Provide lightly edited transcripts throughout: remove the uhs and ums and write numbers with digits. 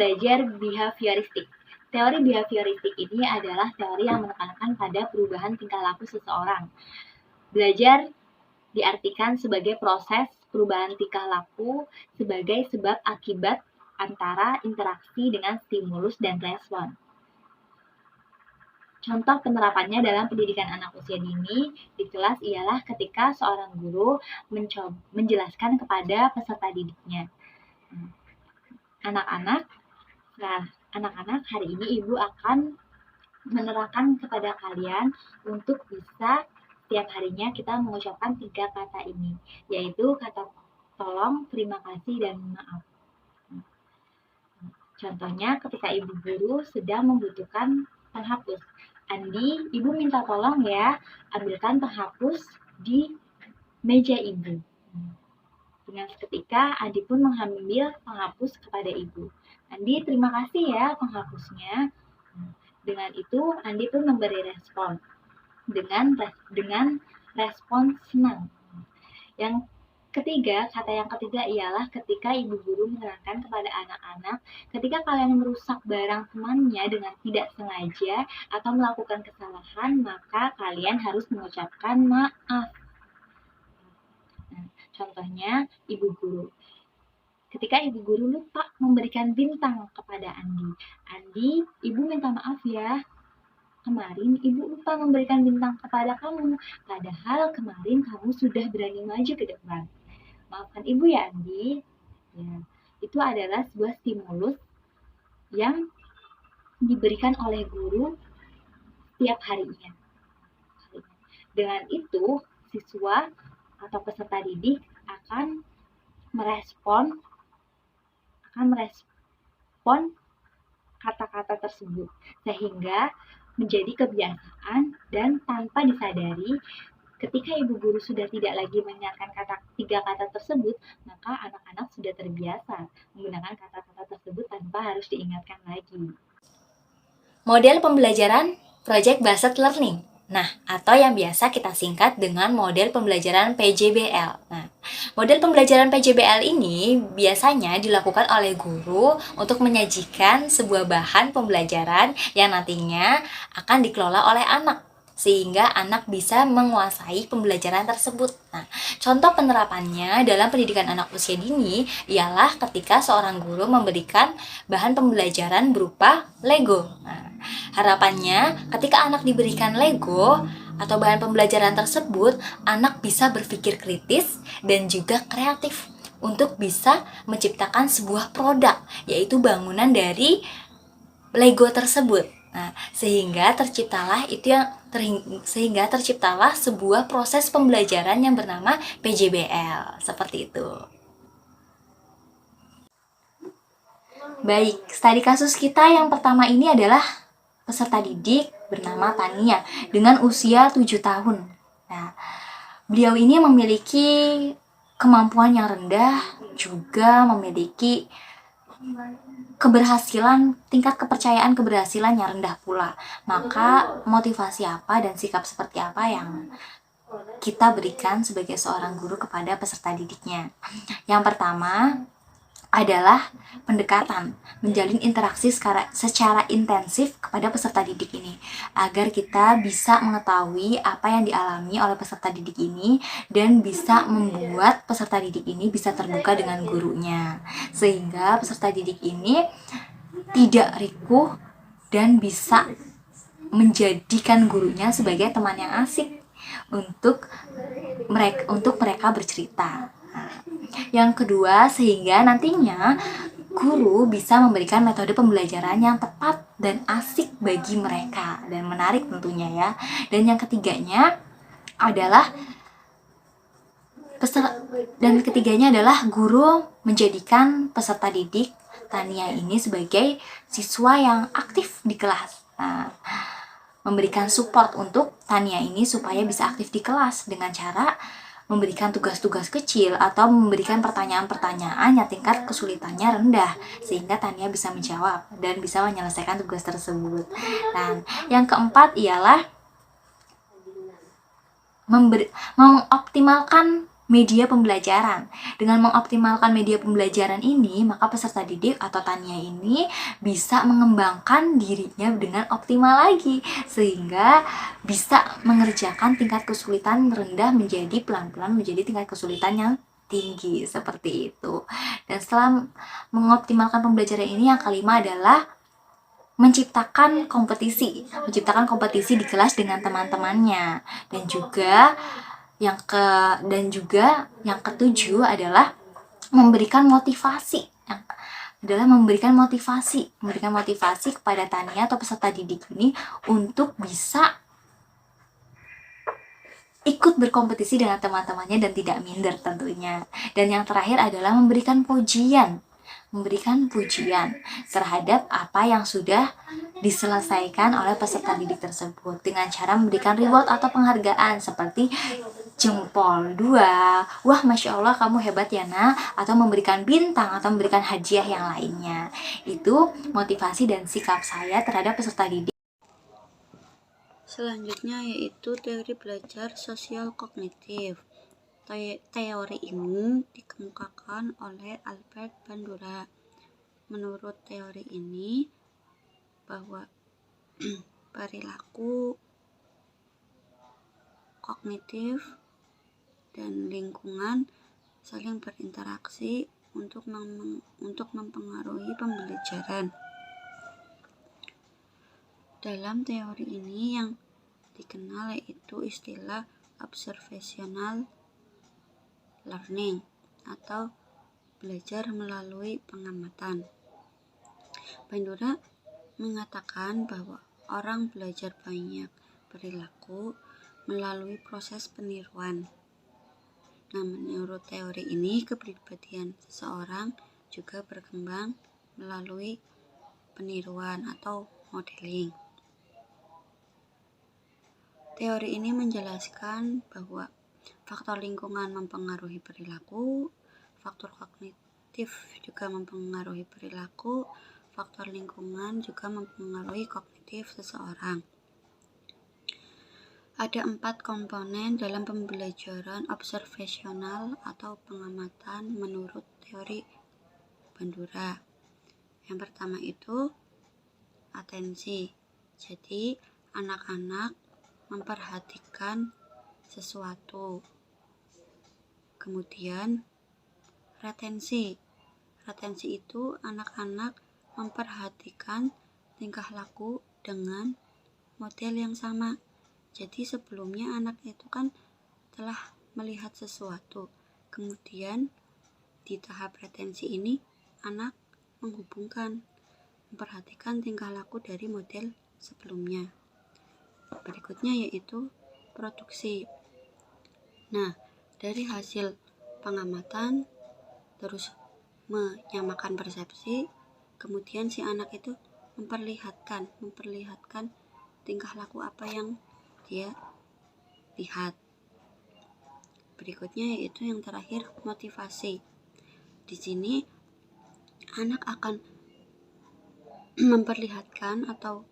belajar behavioristik. Teori behavioristik ini adalah teori yang menekankan pada perubahan tingkah laku seseorang. Belajar diartikan sebagai proses perubahan tingkah laku sebagai sebab akibat antara interaksi dengan stimulus dan respon. Contoh penerapannya dalam pendidikan anak usia dini di kelas ialah ketika seorang guru menjelaskan kepada peserta didiknya. Anak-anak, hari ini Ibu akan menerangkan kepada kalian untuk bisa setiap harinya kita mengucapkan 3 kata ini, yaitu kata tolong, terima kasih, dan maaf. Contohnya ketika Ibu guru sedang membutuhkan penghapus. Andi, Ibu minta tolong ya, ambilkan penghapus di meja Ibu. Dengan seketika, Andi pun mengambil penghapus kepada Ibu. Andi, terima kasih ya penghapusnya. Dengan itu, Andi pun memberi respon dengan respon senang. Kata yang ketiga ialah ketika ibu guru menerangkan kepada anak-anak, ketika kalian merusak barang temannya dengan tidak sengaja atau melakukan kesalahan, maka kalian harus mengucapkan maaf. Contohnya, ibu guru. Ketika ibu guru lupa memberikan bintang kepada Andi. Andi, ibu minta maaf ya. Kemarin ibu lupa memberikan bintang kepada kamu. Padahal kemarin kamu sudah berani maju ke depan. Maafkan ibu ya Andi. Ya, itu adalah sebuah stimulus yang diberikan oleh guru setiap harinya. Dengan itu, siswa atau peserta didik akan merespon kata-kata tersebut sehingga menjadi kebiasaan dan tanpa disadari ketika ibu guru sudah tidak lagi mengingatkan 3 kata tersebut, maka anak-anak sudah terbiasa menggunakan kata-kata tersebut tanpa harus diingatkan lagi. Model pembelajaran Project Based Learning. Nah, atau yang biasa kita singkat dengan model pembelajaran PJBL. Nah, model pembelajaran PJBL ini biasanya dilakukan oleh guru untuk menyajikan sebuah bahan pembelajaran yang nantinya akan dikelola oleh anak, sehingga anak bisa menguasai pembelajaran tersebut. Nah, contoh penerapannya dalam pendidikan anak usia dini ialah ketika seorang guru memberikan bahan pembelajaran berupa Lego. Nah, harapannya ketika anak diberikan Lego atau bahan pembelajaran tersebut, anak bisa berpikir kritis dan juga kreatif untuk bisa menciptakan sebuah produk, yaitu bangunan dari Lego tersebut. Nah, sehingga terciptalah sebuah proses pembelajaran yang bernama PJBL, seperti itu. Baik, studi kasus kita yang pertama ini adalah peserta didik bernama Tania dengan usia 7 tahun. Nah, beliau ini memiliki kemampuan yang rendah, juga memiliki tingkat kepercayaan keberhasilan yang rendah pula. Maka motivasi apa dan sikap seperti apa yang kita berikan sebagai seorang guru kepada peserta didiknya? Yang pertama adalah pendekatan, menjalin interaksi secara intensif kepada peserta didik ini, agar kita bisa mengetahui apa yang dialami oleh peserta didik ini dan bisa membuat peserta didik ini bisa terbuka dengan gurunya, sehingga peserta didik ini tidak rikuh dan bisa menjadikan gurunya sebagai teman yang asik untuk mereka bercerita. Yang kedua, sehingga nantinya guru bisa memberikan metode pembelajaran yang tepat dan asik bagi mereka dan menarik tentunya ya. Dan yang ketiganya adalah guru menjadikan peserta didik Tania ini sebagai siswa yang aktif di kelas. Nah, memberikan support untuk Tania ini supaya bisa aktif di kelas dengan cara memberikan tugas-tugas kecil atau memberikan pertanyaan-pertanyaan yang tingkat kesulitannya rendah sehingga Tania bisa menjawab dan bisa menyelesaikan tugas tersebut. Dan yang keempat ialah mengoptimalkan media pembelajaran. Dengan mengoptimalkan media pembelajaran ini, maka peserta didik atau Tania ini bisa mengembangkan dirinya dengan optimal lagi, sehingga bisa mengerjakan tingkat kesulitan rendah menjadi pelan-pelan menjadi tingkat kesulitan yang tinggi, seperti itu. Dan setelah mengoptimalkan pembelajaran ini, yang kelima adalah menciptakan kompetisi di kelas dengan teman-temannya. Dan juga yang ketujuh adalah memberikan motivasi kepada Tania atau peserta didik ini untuk bisa ikut berkompetisi dengan teman-temannya dan tidak minder tentunya. Dan yang terakhir adalah memberikan pujian terhadap apa yang sudah diselesaikan oleh peserta didik tersebut dengan cara memberikan reward atau penghargaan seperti jempol 2, wah Masya Allah kamu hebat ya nak, atau memberikan bintang atau memberikan hadiah yang lainnya. Itu motivasi dan sikap saya terhadap peserta didik. Selanjutnya yaitu teori belajar sosial kognitif. Teori ini dikemukakan oleh Albert Bandura. Menurut teori ini, bahwa perilaku kognitif dan lingkungan saling berinteraksi untuk mempengaruhi pembelajaran. Dalam teori ini yang dikenal yaitu istilah observational learning atau belajar melalui pengamatan. Bandura mengatakan bahwa orang belajar banyak perilaku melalui proses peniruan. Nah, menurut teori ini, kepribadian seseorang juga berkembang melalui peniruan atau modeling. Teori ini menjelaskan bahwa faktor lingkungan mempengaruhi perilaku, faktor kognitif juga mempengaruhi perilaku, faktor lingkungan juga mempengaruhi kognitif seseorang. Ada 4 komponen dalam pembelajaran observasional atau pengamatan menurut teori Bandura. Yang pertama itu atensi. Jadi, anak-anak memperhatikan sesuatu. Kemudian retensi. Retensi itu anak-anak memperhatikan tingkah laku dengan model yang sama. Jadi sebelumnya anak itu kan telah melihat sesuatu. Kemudian di tahap retensi ini anak menghubungkan, memperhatikan tingkah laku dari model sebelumnya. Berikutnya yaitu produksi. Nah, dari hasil pengamatan terus menyamakan persepsi, kemudian si anak itu memperlihatkan tingkah laku apa yang dia lihat. Berikutnya yaitu yang terakhir motivasi. Di sini anak akan memperlihatkan atau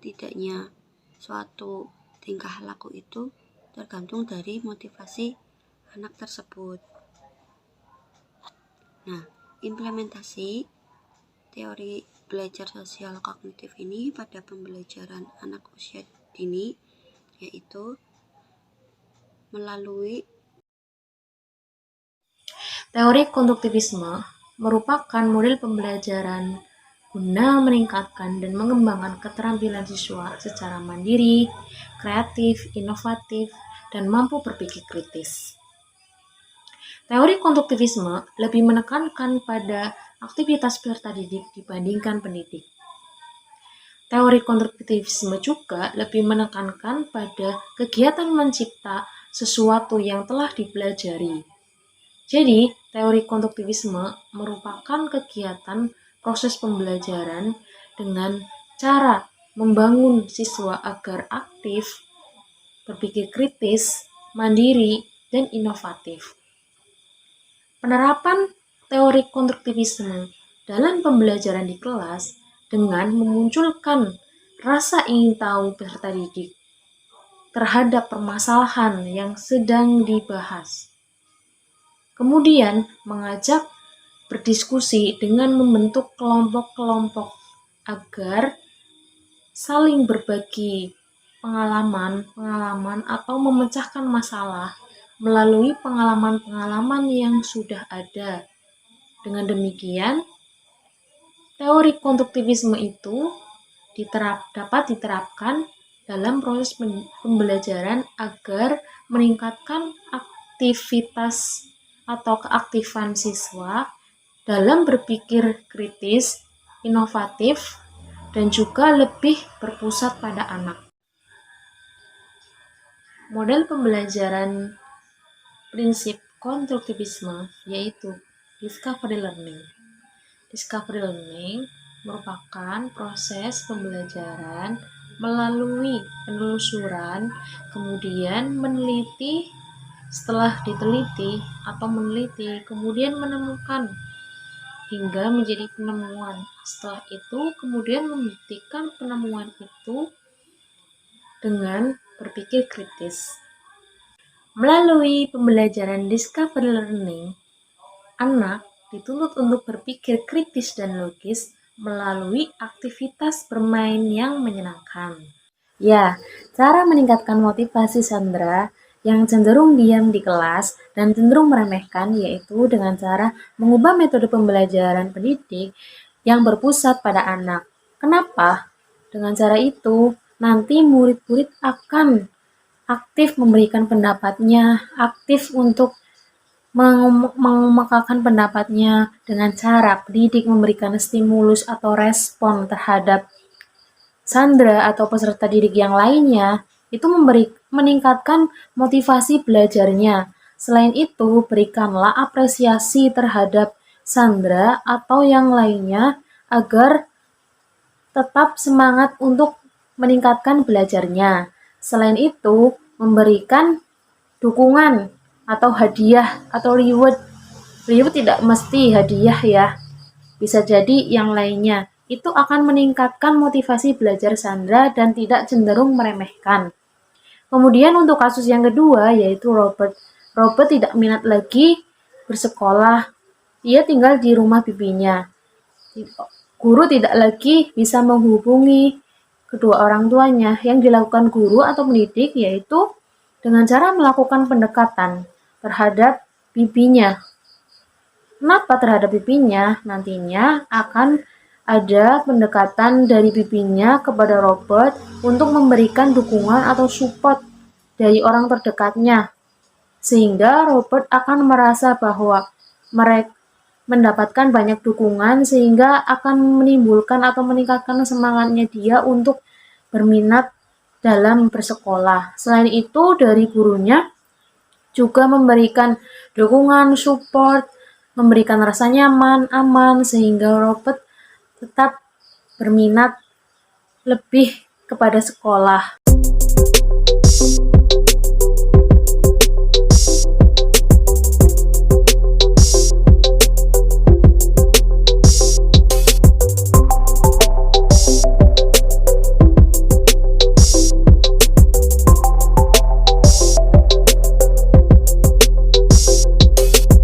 tidaknya suatu tingkah laku itu tergantung dari motivasi anak tersebut. Nah, implementasi teori belajar sosial kognitif ini pada pembelajaran anak usia dini yaitu melalui teori konduktivisme merupakan model pembelajaran guna meningkatkan dan mengembangkan keterampilan siswa secara mandiri, kreatif, inovatif, dan mampu berpikir kritis. Teori konduktivisme lebih menekankan pada aktivitas peserta didik dibandingkan pendidik. Teori konduktivisme juga lebih menekankan pada kegiatan mencipta sesuatu yang telah dipelajari. Jadi, teori konduktivisme merupakan kegiatan proses pembelajaran dengan cara membangun siswa agar aktif, berpikir kritis, mandiri, dan inovatif. Penerapan teori konduktivisme dalam pembelajaran di kelas dengan memunculkan rasa ingin tahu peserta didik terhadap permasalahan yang sedang dibahas. Kemudian mengajak berdiskusi dengan membentuk kelompok-kelompok agar saling berbagi pengalaman atau memecahkan masalah melalui pengalaman-pengalaman yang sudah ada. Dengan demikian, teori konstruktivisme itu dapat diterapkan dalam proses pembelajaran agar meningkatkan aktivitas atau keaktifan siswa dalam berpikir kritis, inovatif, dan juga lebih berpusat pada anak. Model pembelajaran prinsip konstruktivisme yaitu discovery learning. Discovery learning merupakan proses pembelajaran melalui penelusuran, kemudian meneliti, setelah diteliti atau meneliti, kemudian menemukan hingga menjadi penemuan. Setelah itu kemudian membuktikan penemuan itu dengan berpikir kritis. Melalui pembelajaran discovery learning, anak dituntut untuk berpikir kritis dan logis melalui aktivitas bermain yang menyenangkan. Ya, cara meningkatkan motivasi Sandra yang cenderung diam di kelas dan cenderung meremehkan yaitu dengan cara mengubah metode pembelajaran pendidik yang berpusat pada anak. Kenapa? Dengan cara itu, nanti murid-murid akan aktif memberikan pendapatnya, aktif untuk mengemukakan pendapatnya dengan cara pendidik memberikan stimulus atau respon terhadap Sandra atau peserta didik yang lainnya, itu meningkatkan motivasi belajarnya. Selain itu, berikanlah apresiasi terhadap Sandra atau yang lainnya agar tetap semangat untuk meningkatkan belajarnya. Selain itu, memberikan dukungan atau hadiah atau reward. Reward tidak mesti hadiah ya, bisa jadi yang lainnya. Itu akan meningkatkan motivasi belajar Sandra dan tidak cenderung meremehkan. Kemudian untuk kasus yang kedua yaitu Robert. Robert tidak minat lagi bersekolah. Dia tinggal di rumah bibinya. Guru tidak lagi bisa menghubungi kedua orang tuanya. Yang dilakukan guru atau pendidik yaitu dengan cara melakukan pendekatan terhadap bibinya. Kenapa terhadap bibinya? Nantinya akan ada pendekatan dari bibinya kepada Robert untuk memberikan dukungan atau support dari orang terdekatnya. Sehingga Robert akan merasa bahwa mereka mendapatkan banyak dukungan sehingga akan menimbulkan atau meningkatkan semangatnya dia untuk berminat dalam bersekolah. Selain itu dari gurunya juga memberikan dukungan, support, memberikan rasa nyaman, aman sehingga Robert tetap berminat lebih kepada sekolah.